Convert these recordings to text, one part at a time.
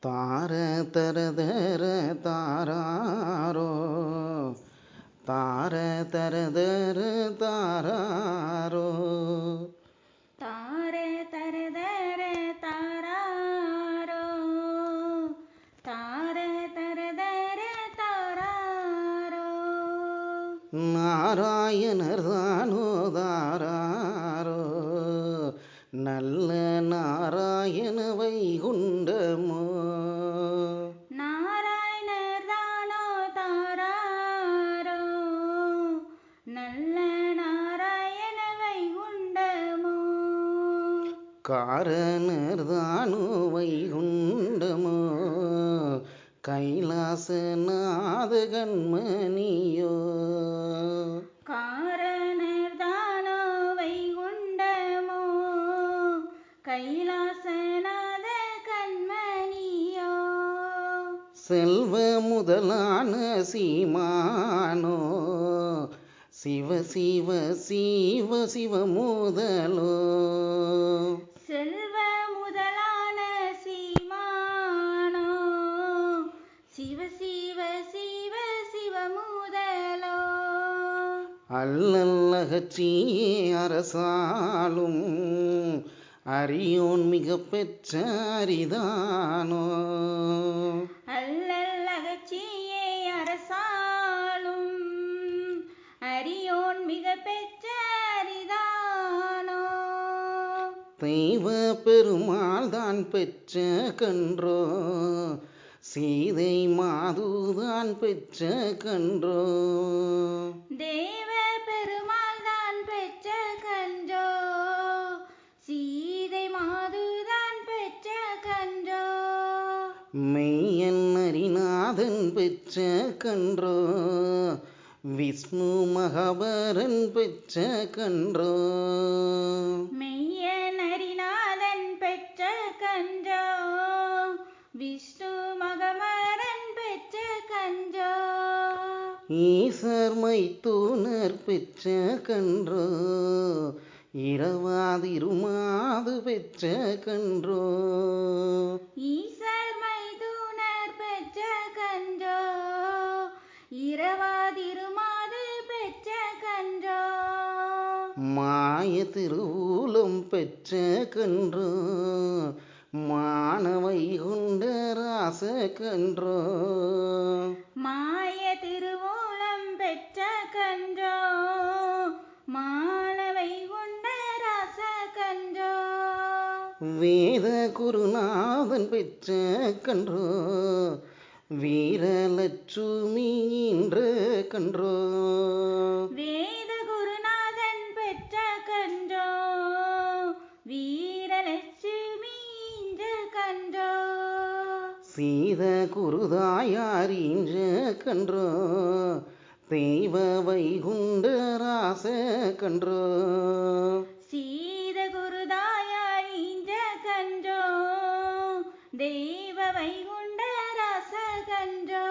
தார தரதர தாராரோ தார தரதர தாராரோ தார தரதர தாராரோ தார தரதர தாராரோ நாராயணர் தானோ தாராரோ நல்ல நாராயண வைகுண்டமோ நாராயணர் தானோ தாராரோ நல்ல நாராயண வைகுண்டமோ காரணர் தானோ வைகுண்டமோ கைலாசநாத கண்மணியோ காரணர் தானோ வைகுண்டமோ கைலாசநாத கண்மணியோ செல்வ முதலான சீமானோ சிவ சிவ சிவ சிவ முதலோ செல்வ முதலான சீமானோ சிவ சிவ சிவ சிவ முதலோ அல்லல்லகச்சியே அரசாலும் அரியோன் மிக பெற்ற அரிதானோ அல்லல்லகச்சியே அரசாளும் அரியோன் மிக பெற்ற அரிதானோ தெய்வ பெருமாள் தான் பெற்ற கன்றோ சீதை மாதுதான் பெற்ற கன்றோ தேவ பெருமாள் தான் பெற்ற கன்றோ சீதை மாதுதான் பெற்ற கன்றோ மெய்யன் அரிநாதன் பெற்ற கன்றோ விஷ்ணு மகாபரன் பெற்ற கன்றோ மெய்யன் அரிநாதன் பெற்ற கன்றோ விஷ்ணு மகமரன் பெற்ற கன்றோ ஈசர் மைத்துனர் பெற்ற கன்றோ இரவாதிருமாது பெற்ற கன்றோ ஈசர் மைதுனர் பெற்ற கன்றோ இரவாதிருமாது பெற்ற கன்றோ மாய திருவுலம் பெற்ற கன்றோ மானவை கொண்ட ராச கன்றோ மாய திருவூலம் பெற்ற கன்றோ மானவை கொண்ட ராச கன்றோ வேத குருநாதன் பெற்ற கன்றோ வீரலட்சுமி என்ற கன்றோ வேத குருநாதன் பெற்ற கன்றோ வீரலட்சுமி என்ற கன்றோ சீத குருதாயார் என்ற கன்றோ தெய்வ வைகுண்ட ராச கன்றோ சீத குருதாயார் என்ற கன்றோ தெய்வ வைகுண்ட ராச கன்றோ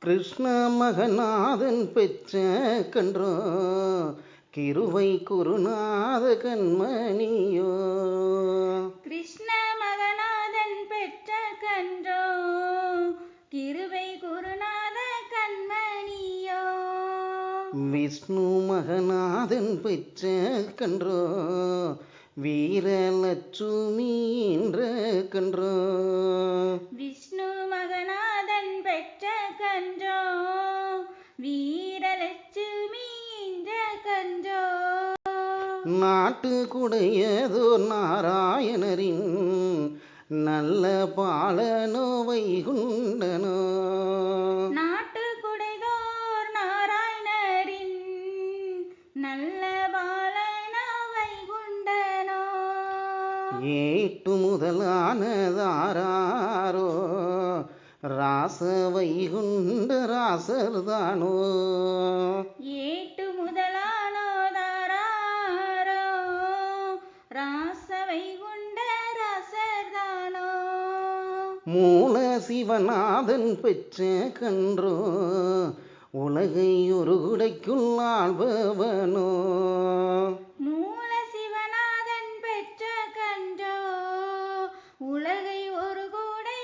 கிருஷ்ண மகநாதன் பெற்ற கன்றோ கிருவை குருநாத கண்மணியோ கிருஷ்ண மகநாதன் பெற்ற கன்றோ கிருபை குருநாத கண்மணியோ விஷ்ணு மகநாதன் பெற்ற கன்றோ வீரலட்சுமி என்ற கன்றோ விஷ்ணு மகநாதன் பெற்ற கன்றோ வீரலட்சுமி என்ற கன்றோ நாட்டு குடையதோ நாராயணரின் நல்ல பாலனோ வைகுண்டனோ நாட்டு குடைதோர் நாராயணரின் நல்ல பாலனோ வைகுண்டனோ ஏட்டு முதலானதாரோ ராச வைகுண்ட ராசர்தானோ ஏட்டு முதலானோ தாராரோ ராச வைகுண்ட ராசர்தானோ மூல சிவநாதன் பெற்ற கன்றோ உலகை ஒரு குடைக்குள் ஆள்பவனோ மூல சிவநாதன் பெற்ற கன்றோ உலகை ஒரு கூடை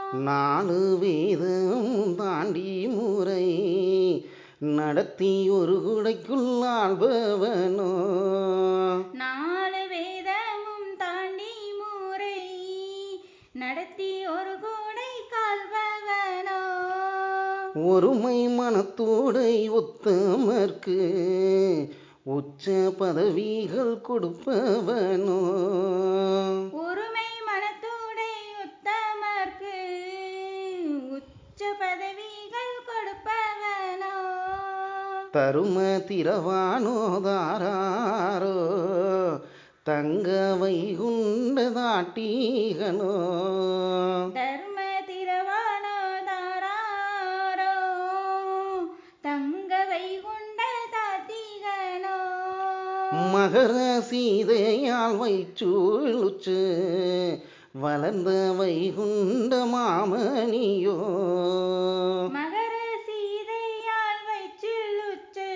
நாலு வேதம் தாண்டி முறை நடத்தி ஒரு குடைக்குள் ஆள்பவனோ நாலு வேதமும் தாண்டி முறை நடத்தி ஒரு கூடை கால்பவனோ ஒருமை மனத்தோடை உத்தமர்க்கு உச்ச பதவிகள் கொடுப்பவனோ ஒருமை மனத்தோடை உத்தமர்க்கு உச்ச பதவிகள் கொடுப்பவனோ தரும திரவானோதாரோ தங்க வைகுண்ட தாட்டீகனோ தர்ம திரவானோ தாராரோ தங்க வைகுண்ட தாத்திகனோ மகர சீதையால் வைச்சூளுச்சு வளர்ந்த வைகுண்ட மாமணியோ மகர சீதையால் வைச்சிலுச்சு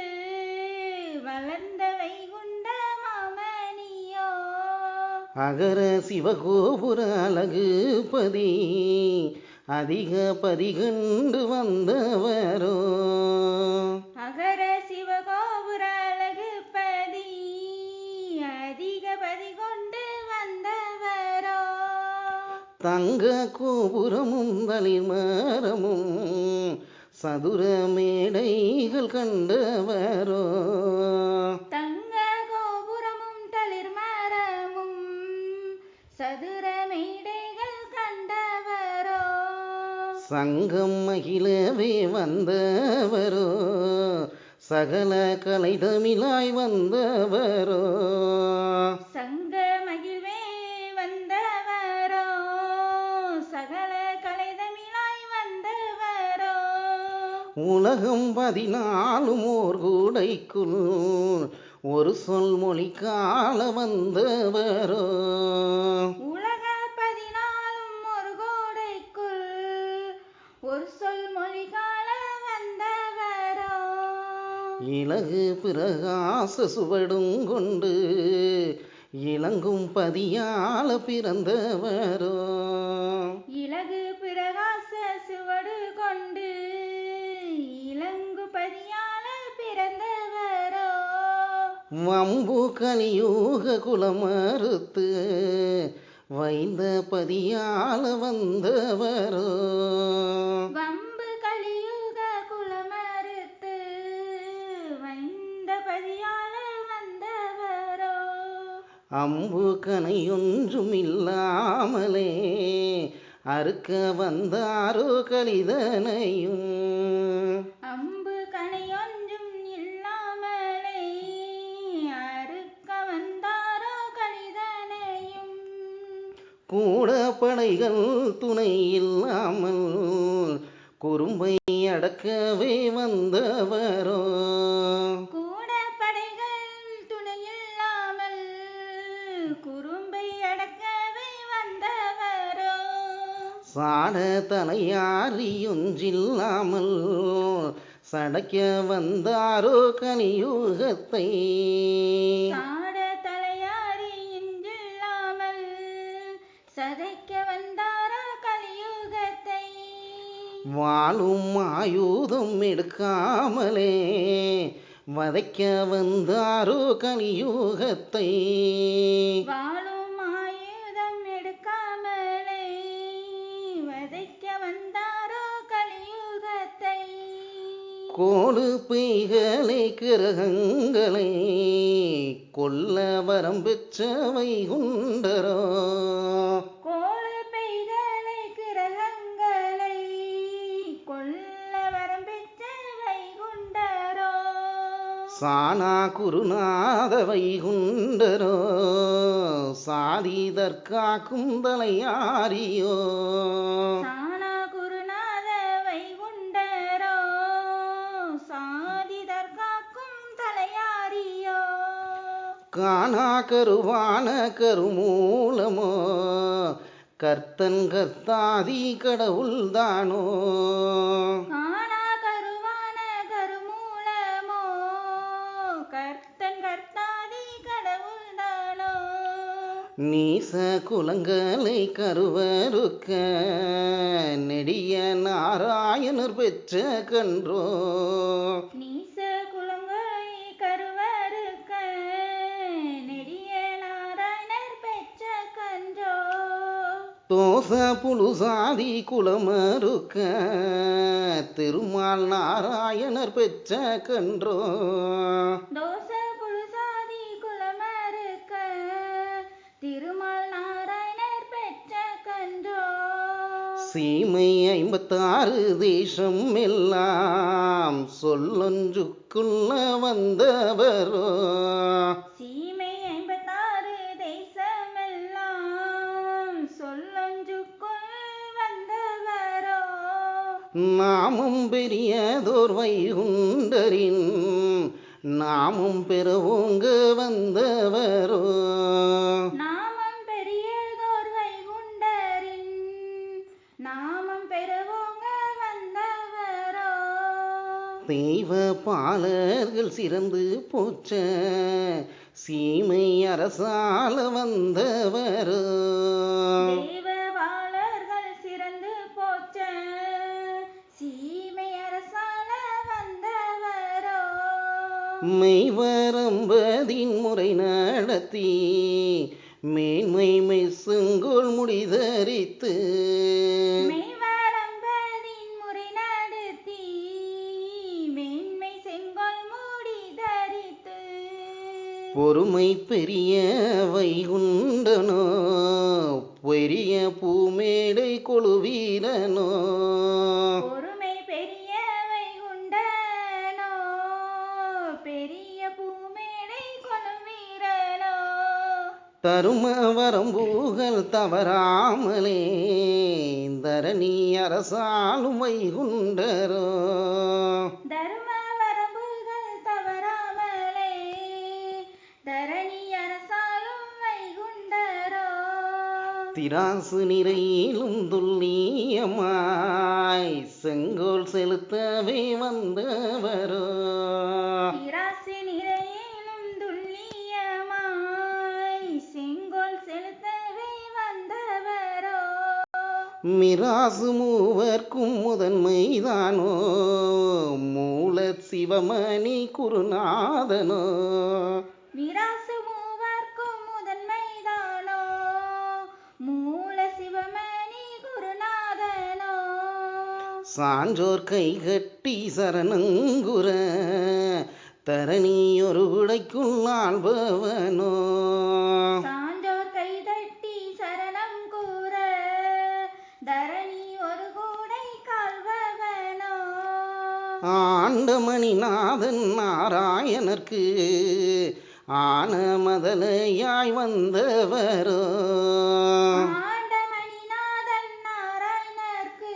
வளர்ந்த வைகுண்ட மாமணியோ அகர சிவகோபுர அழகுபதி அதிக பதிகண்டு வந்தவரோ அகர சிவகோபுர அழகுபதி அதிக பதி கொண்டு வந்தவரோ தங்க கோபுரமும் தளிர்மரமும் சதுர மேடைகள் கண்டவரோ தங்க கோபுரமும் தளிர் மரமும் சதுர மேடைகள் கண்டவரோ சங்கம் மகிழவே வந்தவரோ சகல கலை தமிழாய் வந்தவரோ சங்க மகிழ்வே வந்தவரோ சகல கலை தமிழாய் வந்தவரோ உலகம் 14 ஓர் கூடைக்குள் ஒரு சொல் மொழி கால வந்தவரோ உலக 14 ஒரு கோடைக்குள் ஒரு சொல் மொழி கால வந்தவரோ இலகு பிரகாச சுவடும் கொண்டு இளங்கும் பதியால பிறந்தவரோ இலகு பிரகாச சுவடு கொண்டு இளங்கு பதியால பிறந்தவரோ வம்பு கலியுக குலமறுத்து வைந்த பதியால வந்தவரோ வம்பு கலியுக குலமறுத்து வந்த பதியால வந்தவரோ அம்பு கனையொன்றும் இல்லாமலே அறுக்க வந்தாரோ கலிதனையும் அம்பு கணையொன்றும் இல்லாமலே அறுக்க வந்தாரோ கலிதனையும் கூட படைகள் துணை இல்லாமல் குறும்பை அடக்கவே வந்தவரோ கூட படைகள் துணையில்லாமல் குறும்பை அடக்கவே வந்தவரோ சாட தலையாரியொன்றில்லாமல் சடைக்க வந்தாரோ கலியுகத்தை சாட தலையாரி இன்றில்லாமல் சதைக்க வந்தாரோ கலியுகத்தை வாளும் ஆயுதம் எடுக்காமலே வதைக்க வந்தாரோ கலியுகத்தை வாளும் ஆயுதம் எடுக்காமலே வதைக்க வந்தாரோ கலியுகத்தை கோடு பெய்களை கிரகங்களை கொல்ல வரம் பெற்றவை குண்டரோ கோள பெய்களை கிரகங்களை கொல்ல வரம் பெற்ற வைகுண்டரோ சானா குருநாத வைகுண்டரோ சாதி தற்காக்கும் தலையாரியோ சானா குருநாத வைகுண்டரோ சாதி தற்காக்கும் தலையாரியோ காணா கருவான கருமூலமோ கர்த்தன் கர்த்தாதி கடவுள்தானோ காணா கருவான கருமூலமோ கர்த்தன் கர்த்தாதி கடவுள்தானோ நீச குலங்களை கருவறுக்க நெடிய நாராயணர் பெற்ற கன்றோ நீச குலங்களை கருவறுக்க நெடிய நாராயணர் பெற்ற கன்றோ தோச புழுசாதி குலமறுக்க திருமால் நாராயணர் பெற்ற கன்றோ தோச புழுசாதி குலமறுக்க திருமால் நாராயணர் பெற்ற கன்றோ சீமை 56 தேசம் எல்லாம் சொல்லொன்றுக்குள்ள வந்தவரோ சீமை 56 தேசமெல்லாம் சொல்லொன்றுக்குள் வந்தவரோ நாமும் பெரியதோர் வைகுண்டரின் நாமும் பெறவோங்க வந்தவரோ நாமம் பெரியதோர் வைகுண்டரின் நாமம் பெறவோங்க வந்தவரோ தெய்வ பாலர்கள் சிறந்து போற்ற சீமை அரசால வந்தவரோ தேவபாலர்கள் சிறந்து போற்ற சீமை அரசால வந்தவரோ மெய்வரம்பதின் முறை நடத்தி மேன்மை மெய்செங்கோல் முடிதரித்து மெய்வரம்பதின் முறை நடத்தி மேன்மை செங்கோல் மூடி தரித்து பொறுமை பெரிய வைகுண்டனோ பெரிய பூமேடை கொழுவீரனோ பொறுமை பெரிய வைகுண்டனோ பெரிய பூமேடை கொழுவீரனோ தரும வரம்பூகள் தவறாமலே தரணி அரசாலும் வைகுண்டரோ தர்ம வரம்புகள் தவறாமலே தரணி அரசாலும் வைகுண்டரோ திராசு நிறையிலும் துல்லியமாய் செங்கோல் செலுத்தவே வந்தவரோ திராசு நிறையிலும் துல்லியமாய் செங்கோல் செலுத்தவே வந்தவரோ மிராசு மூவர்க்கும் முதன்மைதானோ மூல சிவமணி குருநாதனோ மிராசு மூவர்க்கும் முதன்மைதானோ மூல சிவமணி குருநாதனோ சான்றோர் கை கட்டி சரணங்குற தரணி ஒரு உடைக்குள் ஆள்பவனோ சான்றோர் கைதட்டி சரணம் கூற தரணி ஒரு கூடை கால்பவனோ ஆண்டமணிநாதன் நாராயணர்க்கு ஆன மதலையாய் வந்தவரோ ஆண்டமணிநாதன் நாராயணர்க்கு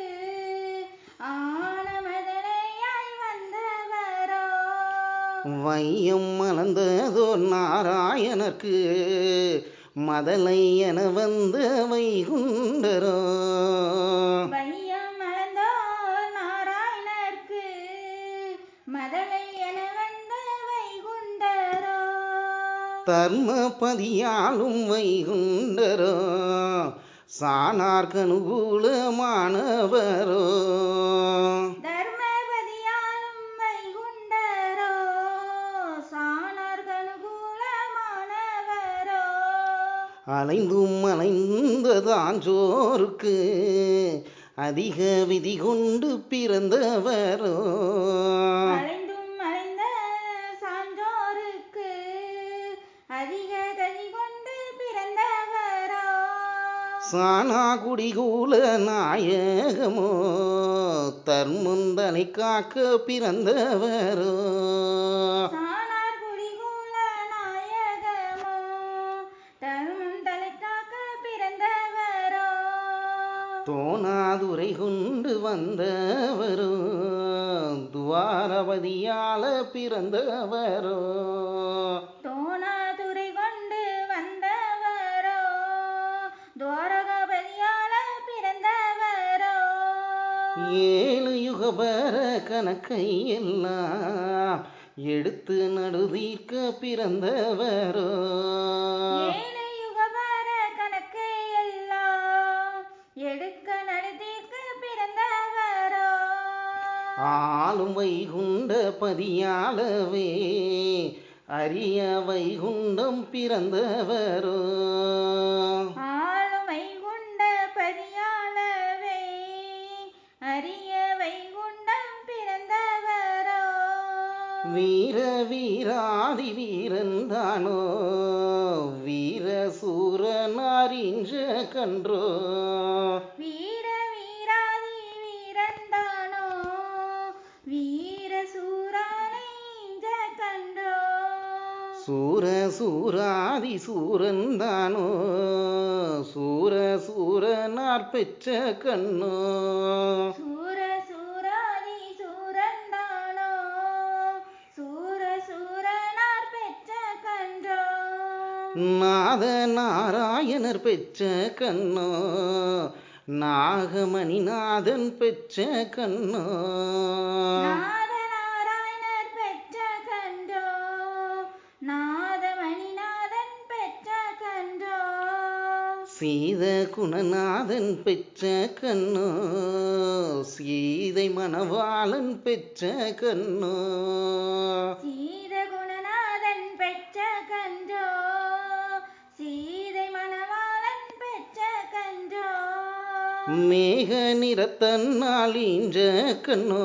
ஆனமதனையாய் வந்தவரோ வையம் மலர்ந்ததோர் நாராயணர்க்கு மதலை என வந்த வைகுண்டரோ வையம் மலர்ந்தோர் நாராயணர்க்கு மதலை என வந்த வைகுண்டரோ தர்மபதியாலும் வைகுண்டரோ சாணார்க்கு அனுகூலமானவரோ தர்மபதியாலும் வைகுண்டரோ சாணார்க்கு அனுகூலமானவரோ அலைந்தும் அலைந்ததாஞ்சோருக்கு அதிக விதி கொண்டு பிறந்தவரோ அலைந்தும் அலைந்த சான்றோருக்கு அதிக கதி கொண்டு பிறந்தவரோ சானா குடிகூல நாயகமோ தர்முந்தனை காக்க பிறந்தவரோ சாணார் குடிகூல நாயகமோ தர்மம் தலைக்காக்க பிறந்தவரோ தோணாதுரை கொண்டு வந்தவரோ துவாரபதியால பிறந்தவரோ தோணாதுரை கொண்டு வந்தவரோ துவாரகபதியால பிறந்தவரோ ஏழு யுகபர கணக்கை எல்லாம் எடுத்து நடுதீர்க்க பிறந்தவரோ ஏழு யுகபர ஆளும் வைகுண்ட பதியாலவே அரிய வைகுண்டம் பிறந்தவரோ ஆளுமை குண்ட பதியாலவே அரிய வைகுண்டம் பிறந்தவரோ வீர வீராதி வீரந்தானோ வீர சூரனாரிஞ்ச கன்றோ வீர வீராதி வீரந்தானோ வீர சூரானை இஞ்ச கண்டோ சூர சூராதி சூரந்தானோ சூர சூரனார் பெற்ற கண்ணோ சூர சூராதி சூரந்தானோ சூர சூரனார் பெற்ற கண்டோ நாத நாராயணர் பெற்ற கண்ணோ நாகமணிநாதன் பெற்ற கண்ணோ நாதநாராயணர் பெற்ற கண்டோ நாதமணிநாதன் பெற்ற கண்டோ சீத குணநாதன் பெற்ற கண்ணோ சீதை மணவாளன் பெற்ற கண்ணோ சீத குணநாதன் பெற்ற கண்டோ சீதை மணவாளன் பெற்ற கண்டோ மேக நிறத்தன்னால் ஈன்ற கண்ணோ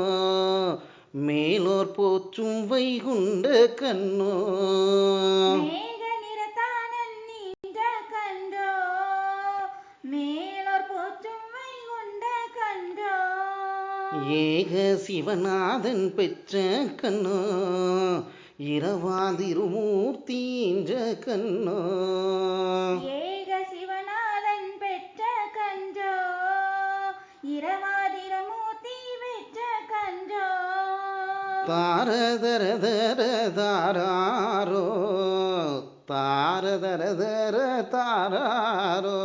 மேலோர் போற்றும் வைகுண்ட கண்ணோ மேக நிறத்தானன் நீண்ட கண்டோ மேலோர் போற்றும் வைகுண்ட கண்டோ ஏக சிவநாதன் பெற்ற கண்ணோ இரவாதிருமூர்த்தி ஈன்ற கண்ணோ ஏக சிவநாதன் பெற்ற கண்டோ இரவாதிரமூர்த்தி பெற்ற கண்டோ தாரதரதர தாராரோ தாரதரதர தாராரோ